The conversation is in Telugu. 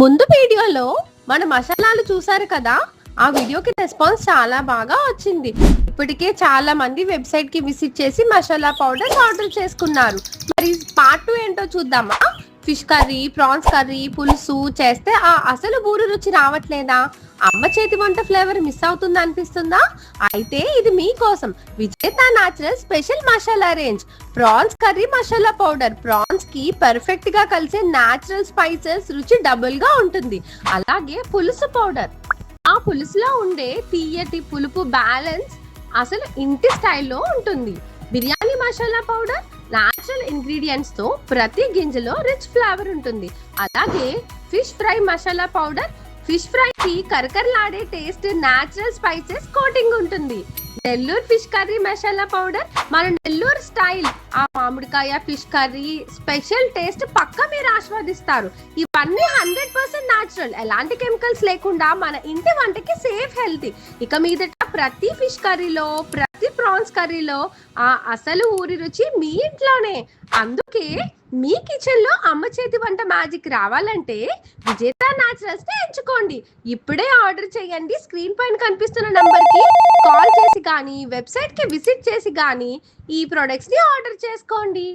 ముందు వీడియోలో మన మసాలాలు చూసారు కదా, ఆ వీడియోకి రెస్పాన్స్ చాలా బాగా వచ్చింది. ఇప్పటికే చాలా మంది వెబ్సైట్ కి విజిట్ చేసి మసాలా పౌడర్ ఆర్డర్ చేసుకున్నారు. మరి పార్ట్ 2 ఏంటో చూద్దామా? ఫిష్ కర్రీ, ప్రాన్స్ కర్రీ, పులుసు చేస్తే ఆ అసలు ఊరు రుచి రావట్లేదా? అమ్మ చేతి వంట ఫ్లేవర్ మిస్ అవుతుంది అనిపిస్తుందా? అయితే ఇది మీకోసం విజేత natural special masala range prawns curry masala powder. Prawns కి పర్ఫెక్ట్ గా కలిసే న్యాచురల్ స్పైసెస్ రుచి డబుల్ గా ఉంటుంది. అలాగే పులుసు పౌడర్, ఆ పులుసులో ఉండే తీయటి పులుపు బ్యాలెన్స్ అసలు ఇంటి స్టైల్లో ఉంటుంది. Biryani masala powder natural ingredients తో ప్రతి గింజలో రిచ్ ఫ్లేవర్ ఉంటుంది. అలాగే fish fry masala powder, fish fry కి కరకరలాడే టేస్ట్, న్యాచురల్ స్పైసెస్ కోటింగ్ ఉంటుంది. Nellore fish curry masala powder మన నెల్లూరు స్టైల్, ఆ మామిడికాయ ఫిష్ కర్రీ స్పెషల్ టేస్ట్ పక్క మీరు ఆస్వాదిస్తారు. ఇవన్నీ 100% న్యాచురల్, ఎలాంటి కెమికల్స్ లేకుండా మన ఇంటి వంటకి సేఫ్, హెల్తీ. ఇక మీదట ప్రతి ఫిష్ కర్రీలో, ప్రతి ప్రాన్స్ కర్రీలో ఆ అసలు ఊరి రుచి మీ ఇంట్లోనే. అందుకే మీ కిచెన్ లో అమ్మ చేతి వంట మ్యాజిక్ రావాలంటే విజేత న్యాచురల్స్ ని ఎంచుకోండి. ఇప్పుడే ఆర్డర్ చేయండి. స్క్రీన్ పైన కనిపిస్తున్న నంబర్ కి కాల్ చేసి కానీ, వెబ్సైట్ కి విజిట్ చేసి కానీ ఈ ప్రొడక్ట్స్ ని ఆర్డర్ చేసుకోండి.